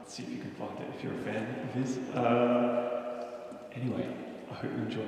Let's see if you can find it if you're a fan of his. Anyway, I hope you enjoy.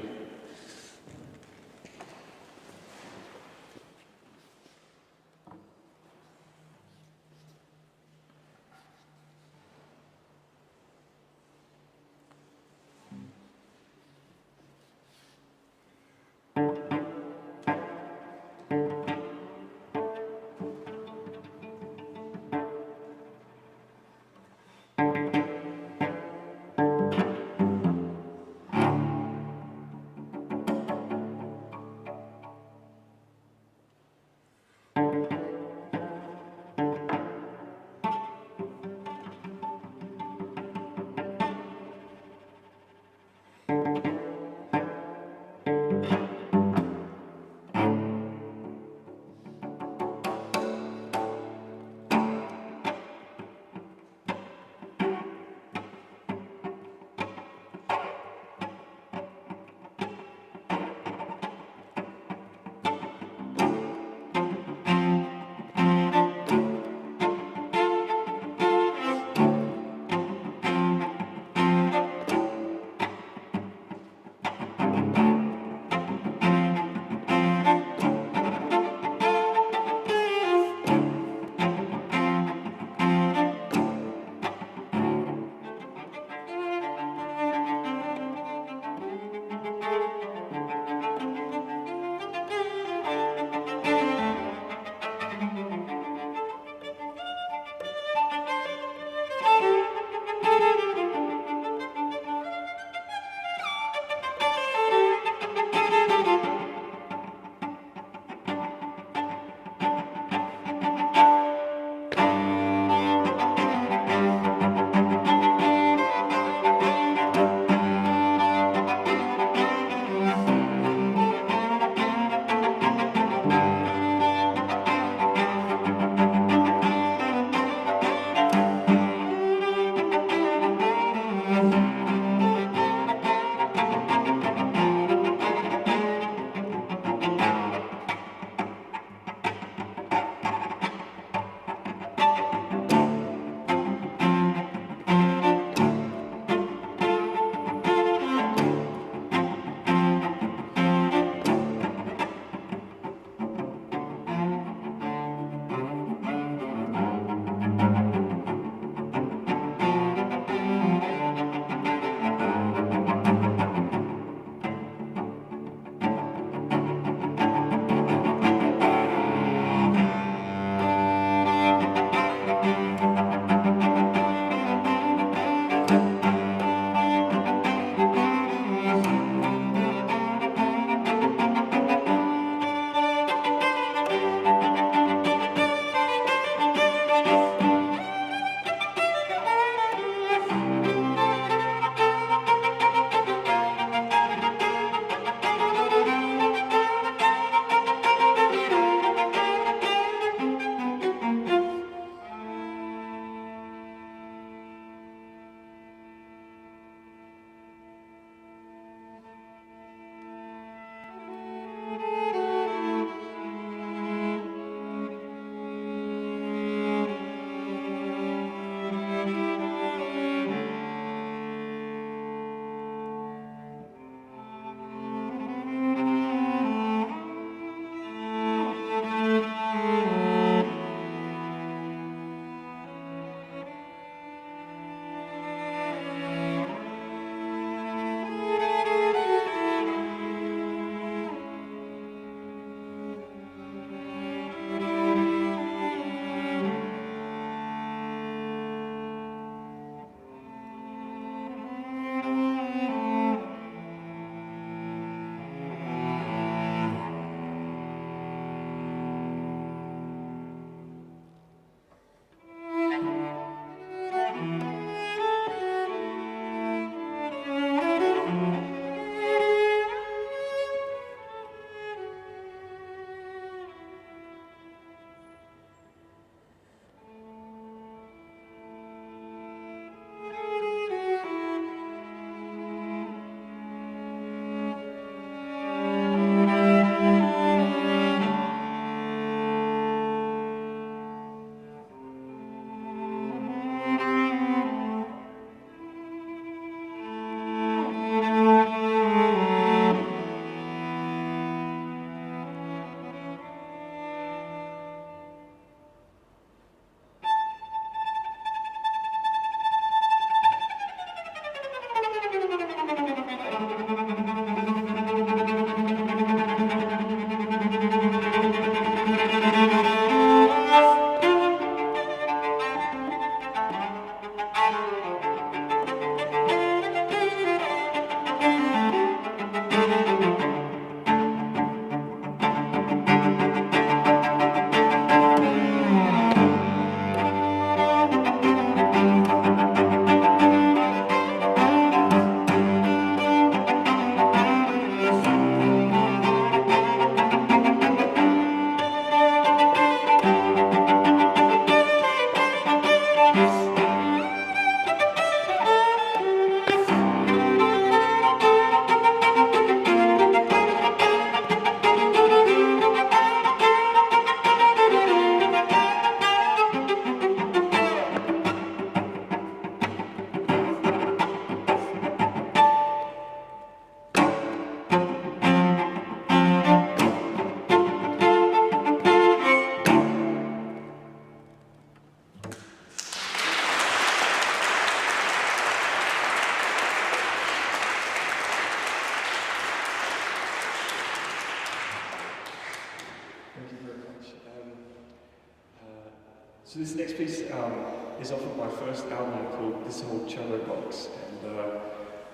So this next piece is off of my first album called This Old Cello Box, and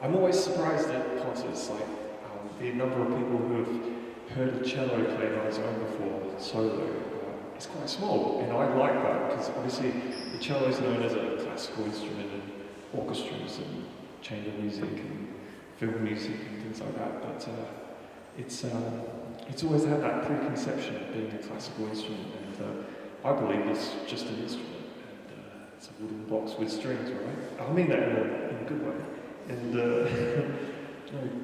I'm always surprised at concerts, like the number of people who have heard a cello played on his own before, solo. It's quite small, and I like that because obviously the cello is known as a classical instrument in orchestras and chamber music and film music and things like that, but it's always had that preconception of being a classical instrument, and I believe it's just an instrument, and it's a wooden box with strings, right? I mean that in a good way, and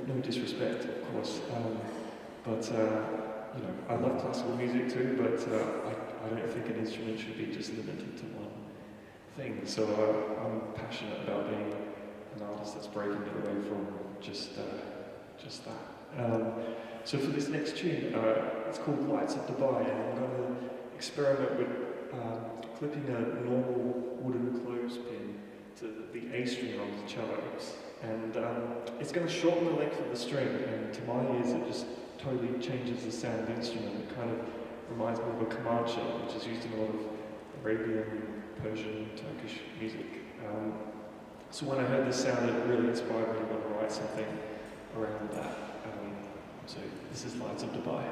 no disrespect, of course, but you know, I love classical music too, but I don't think an instrument should be just limited to one thing. So I'm passionate about being an artist that's breaking it away from just that. So for this next tune, it's called Lights of Dubai, and I'm going to experiment with clipping a normal wooden clothespin to the A string on the cellos, and it's going to shorten the length of the string, and to my ears it just totally changes the sound of the instrument. It kind of reminds me of a kamancha, which is used in a lot of Arabian, Persian, Turkish music. So when I heard this sound, it really inspired me to want to write something around that. So this is Lights of Dubai.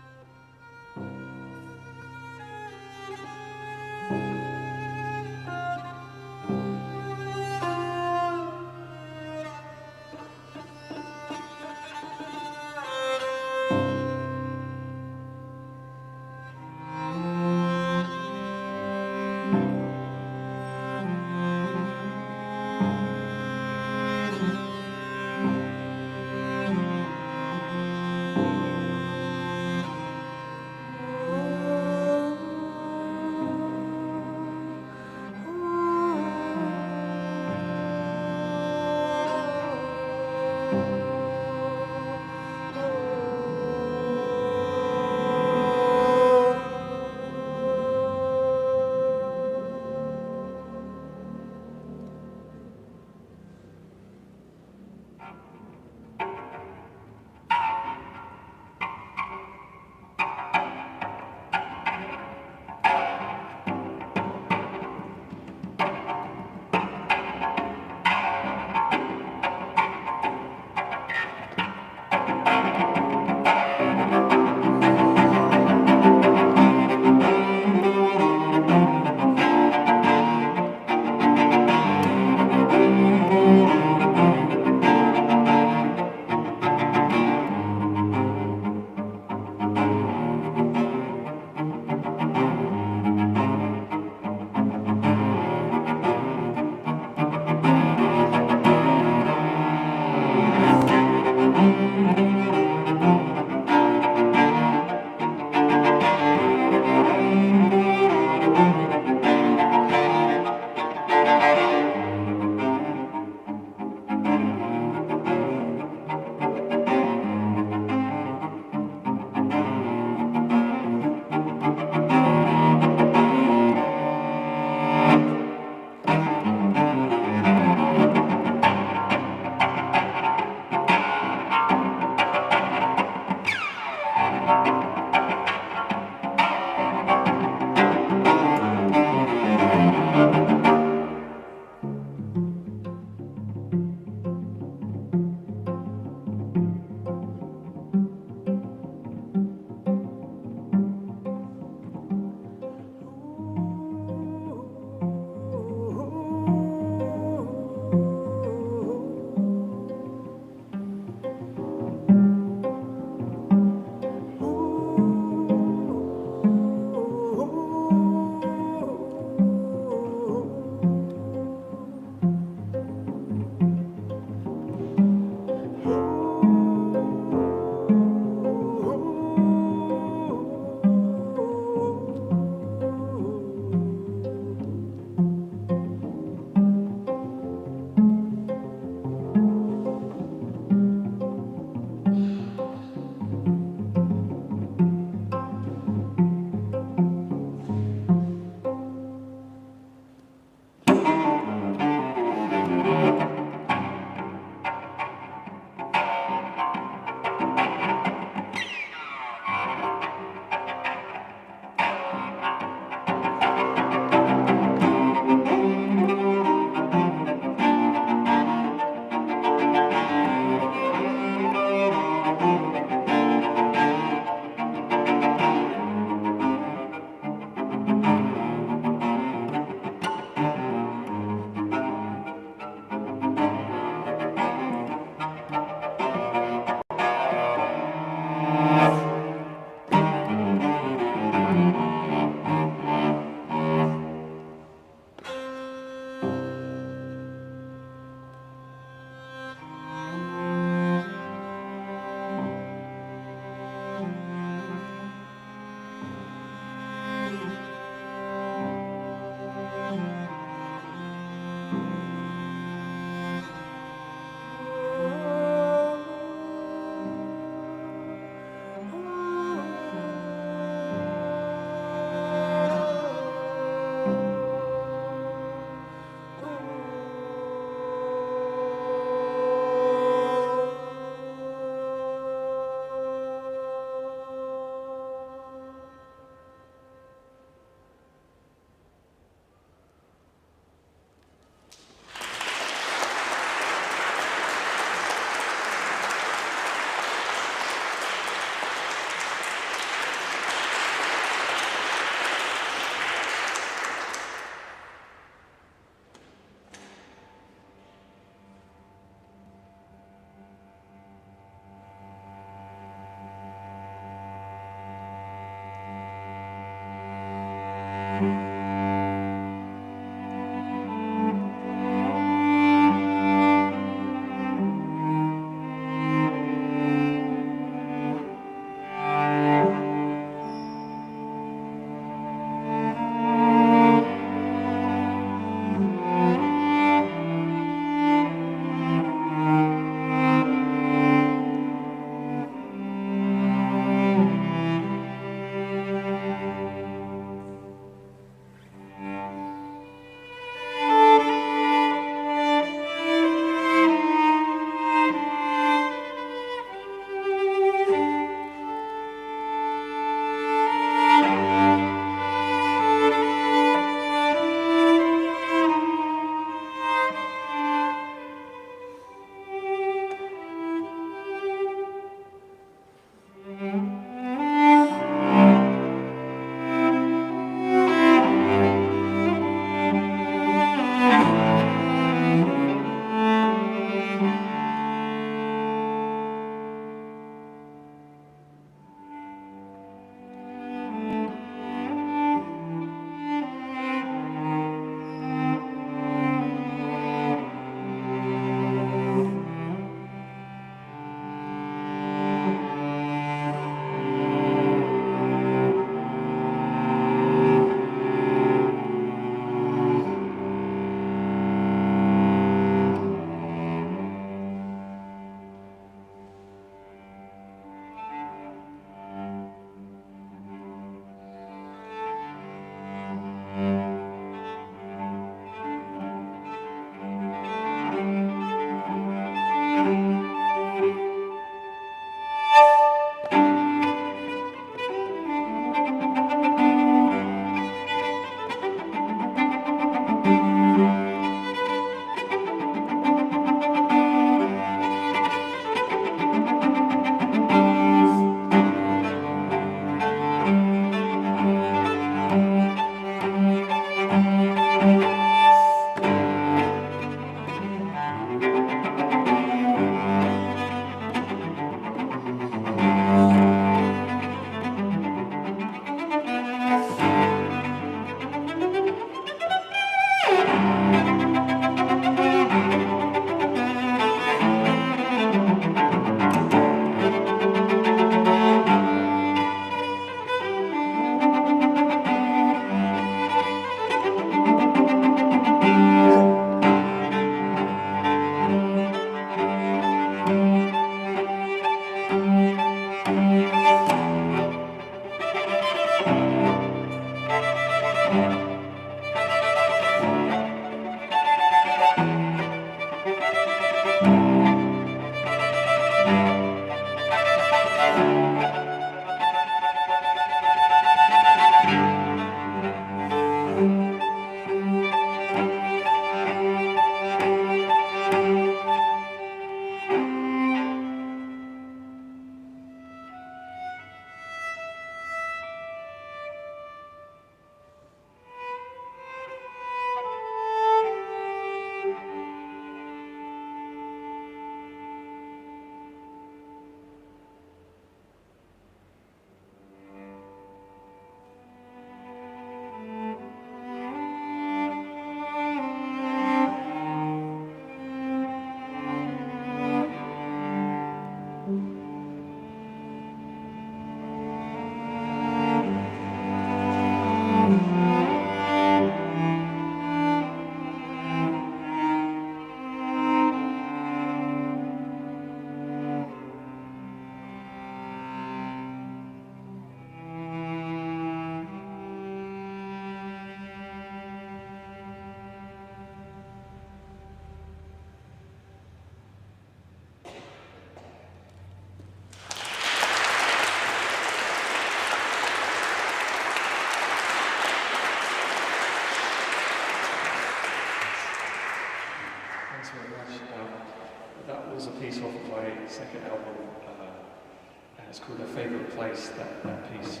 piece, that piece.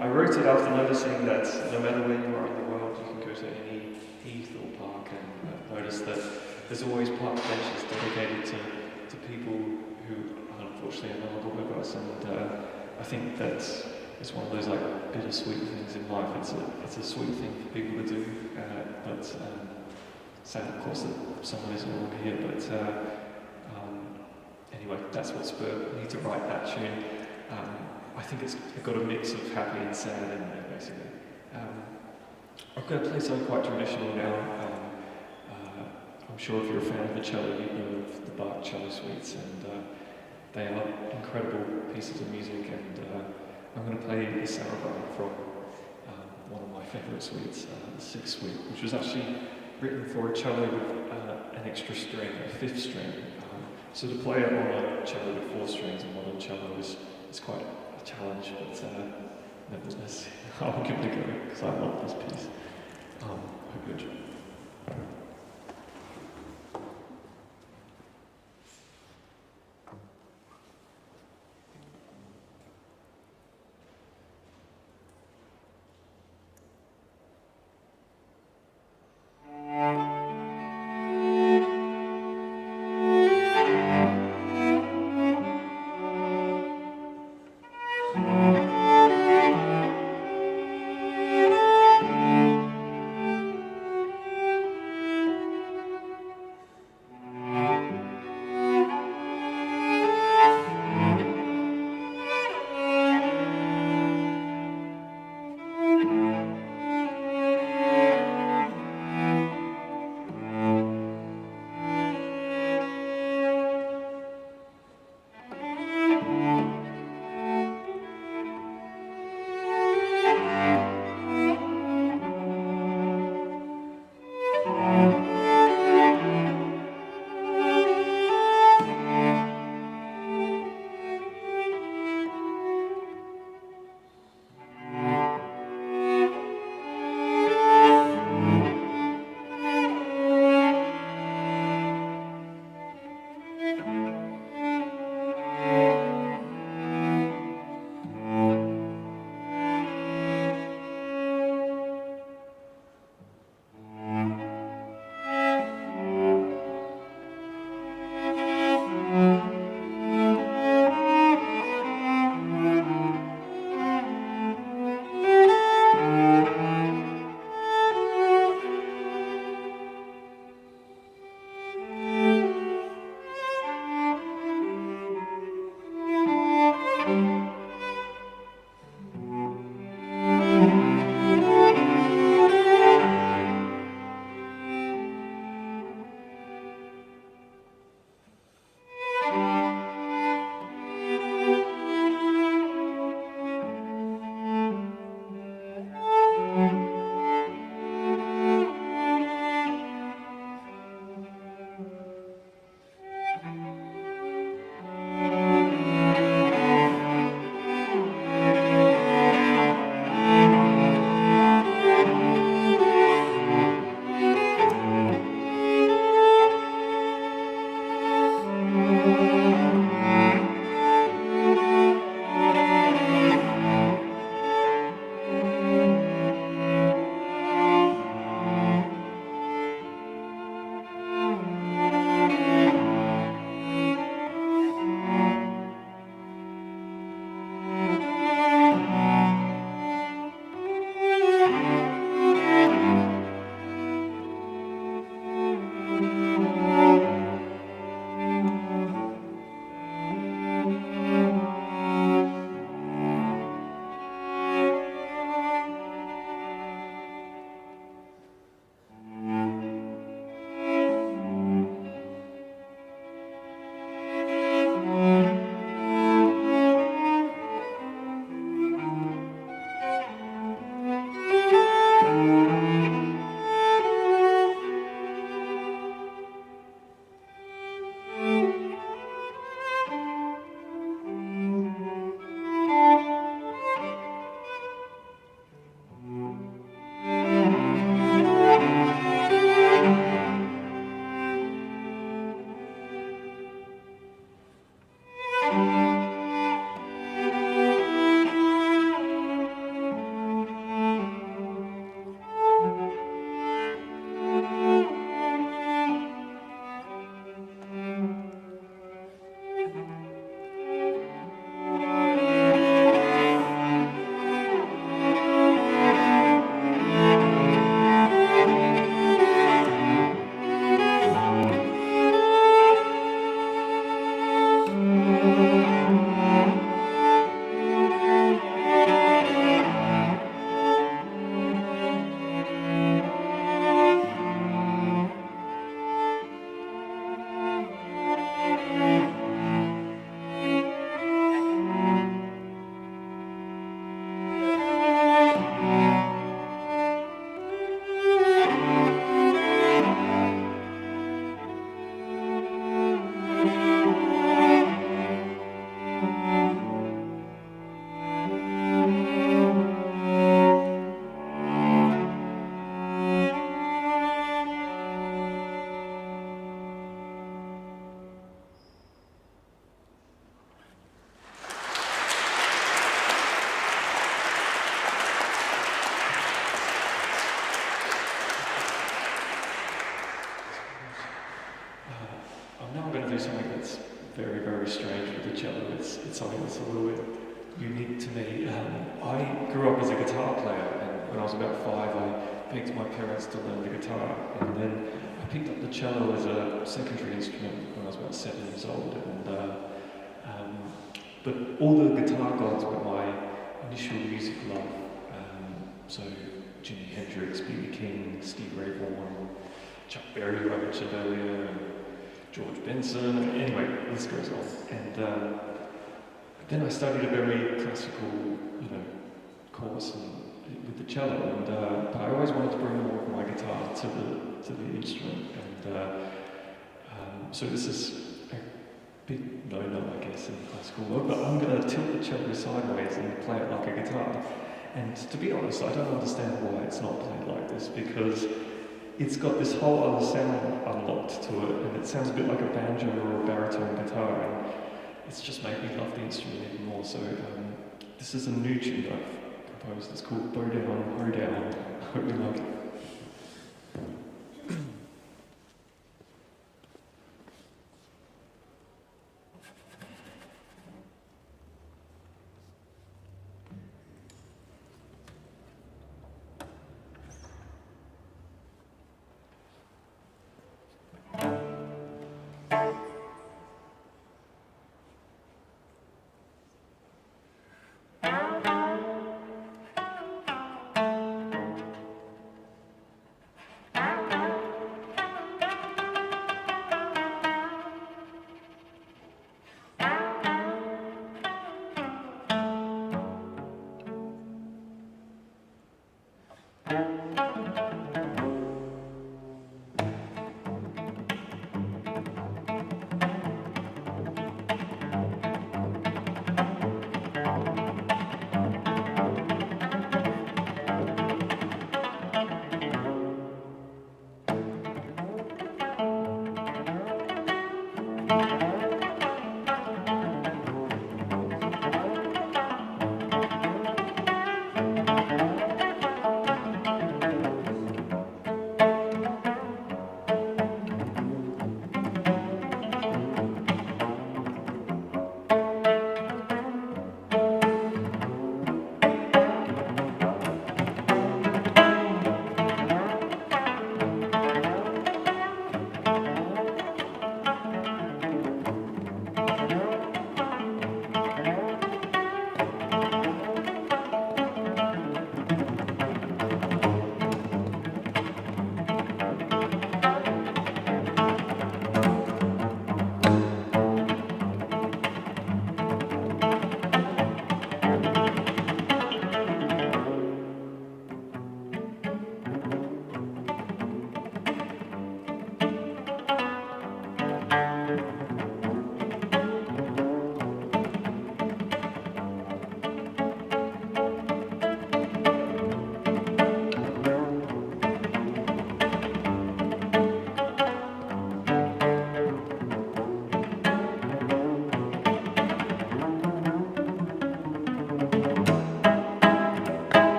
I wrote it after noticing that no matter where you are in the world, you can go to any heath or park and notice that there's always park benches dedicated to people who unfortunately are no longer with us. And I think that it's one of those like bittersweet things in life. It's a sweet thing for people to do, but sad of course that someone is no longer here. But anyway, that's what spurred me to write that tune. I think it's got a mix of happy and sad in there, basically. I'm going to play something quite traditional now. I'm sure if you're a fan of the cello, you know of the Bach cello suites, and they are incredible pieces of music. And I'm going to play the Sarabande from one of my favourite suites, the Sixth Suite, which was actually written for a cello with an extra string, a fifth string. So to play it on a cello with 4 strings and modern cello is quite a challenge, but nevertheless, I'll give it a go because I love this piece. Hope you enjoy. something that's a little bit unique to me. I grew up as a guitar player, and when I was about 5, I begged my parents to learn the guitar, and then I picked up the cello as a secondary instrument when I was about 7 years old. But all the guitar gods were my initial music love. So Jimi Hendrix, B.B. King, Steve Ray Vaughan, Chuck Berry, who I mentioned earlier, and George Benson. Anyway, the list goes on. And then I studied a very classical, course with the cello, and but I always wanted to bring more of my guitar to the instrument. And so this is a big no-no, I guess, in classical world, but I'm going to tilt the cello sideways and play it like a guitar. And to be honest, I don't understand why it's not played like this, because it's got this whole other sound unlocked to it, and it sounds a bit like a banjo or a baritone guitar, and it's just made me love the instrument even more. So this is a new tune I've composed. It's called Bowdown, Hoedown. I hope you like it.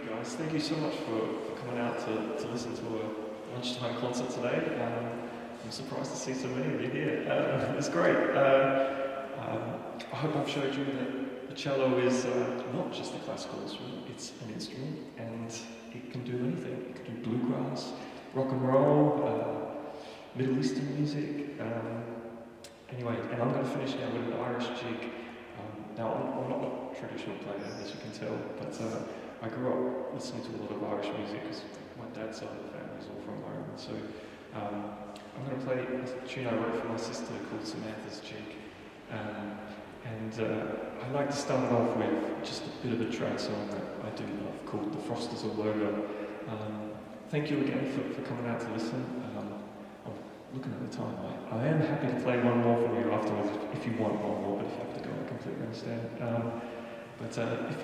you guys. Thank you so much for coming out to listen to a lunchtime concert today. I'm surprised to see so many of you here. It's great. I hope I've showed you that the cello is not just a classical instrument, it's an instrument, and it can do anything. It can do bluegrass, rock and roll, Middle Eastern music. Anyway, and I'm going to finish now with an Irish jig. Now, I'm not a traditional player, as you can tell, but I grew up listening to a lot of Irish music because my dad's side of the family is all from Ireland. So I'm going to play a tune I wrote for my sister called Samantha's Jig. I like to start off with just a bit of a trad song that I do love called The Frost Is All Over. Thank you again for coming out to listen. I'm looking at the time. I am happy to play one more for you afterwards if you want one more, but if you have to go, I completely understand.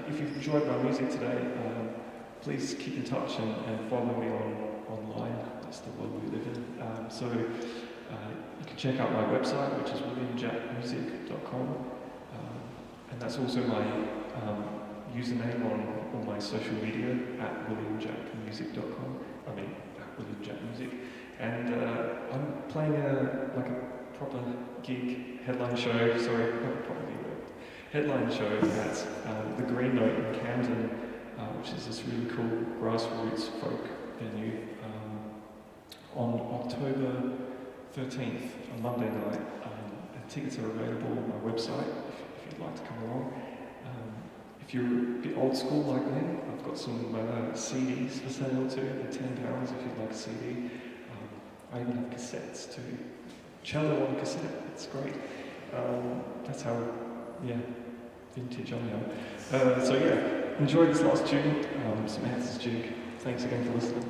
If you've enjoyed my music today, please keep in touch and follow me online. That's the world we live in. You can check out my website, which is williamjackmusic.com, and that's also my username on all my social media at williamjackmusic.com. I mean, at williamjackmusic. And I'm playing a proper gig headline show. Sorry, not proper gig, headline show at the Green Note in Camden, which is this really cool grassroots folk venue, on October 13th, a Monday night. And tickets are available on my website if you'd like to come along. If you're a bit old school like me, I've got some CDs for sale too. They're £10 if you'd like a CD. I even have cassettes too. Cello on cassette, it's great. That's how, vintage I am. Enjoy this last tune, Samantha's Jig. Thanks again for listening.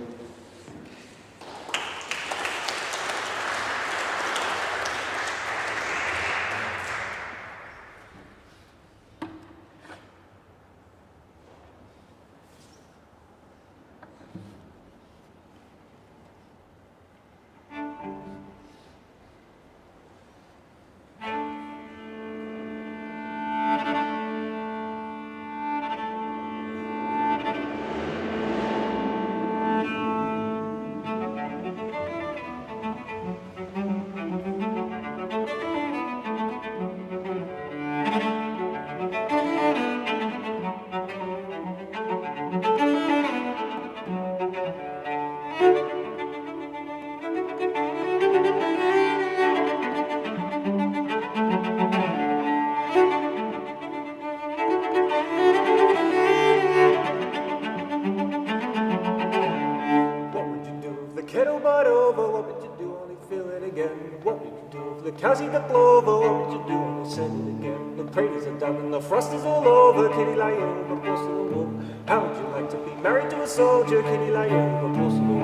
The frost is all over, kitty lie over close to the wall. How would you like to be married to a soldier, kitty lie over close to the wall?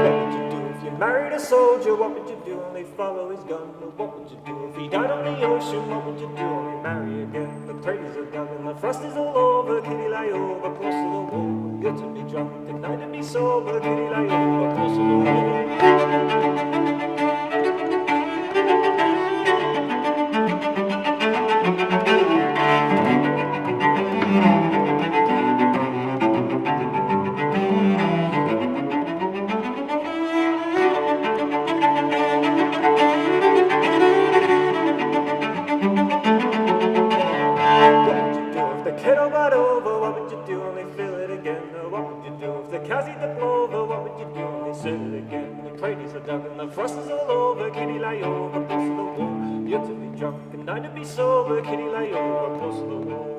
What would you do if you married a soldier? What would you do? Only follow his gun. What would you do if he died on the ocean? What would you do? Only marry again. The craters are done and the frost is all over, kitty lie over close to the wall. You're to be drunk and I to be sober, kitty lie over close to the wall. The frost is all over, kitty lie over close to the wall. You're to be drunk and I to be sober, kitty lie over close to the wall.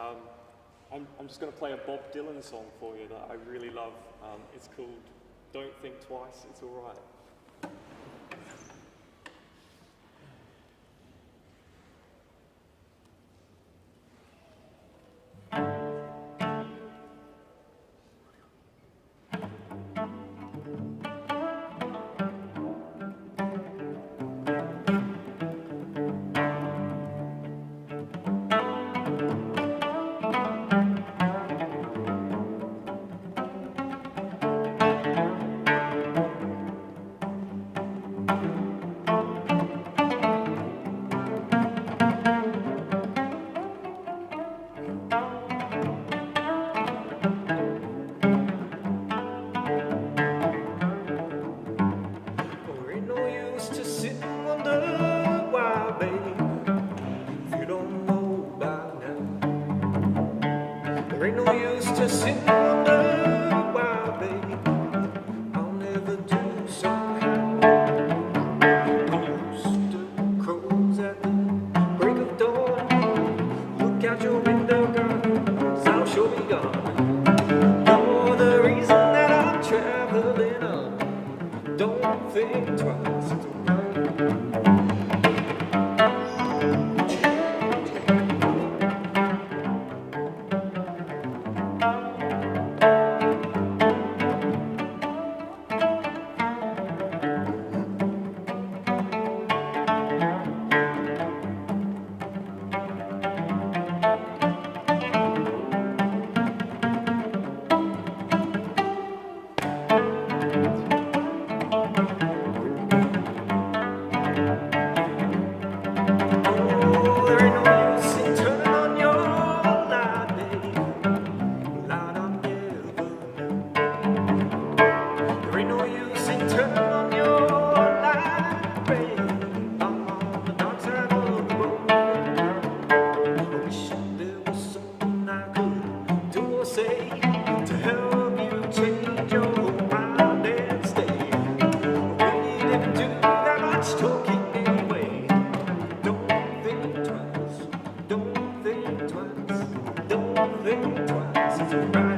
I'm just going to play a Bob Dylan song for you that I really love. It's called Don't Think Twice, It's Alright. Don't think twice, it's alright.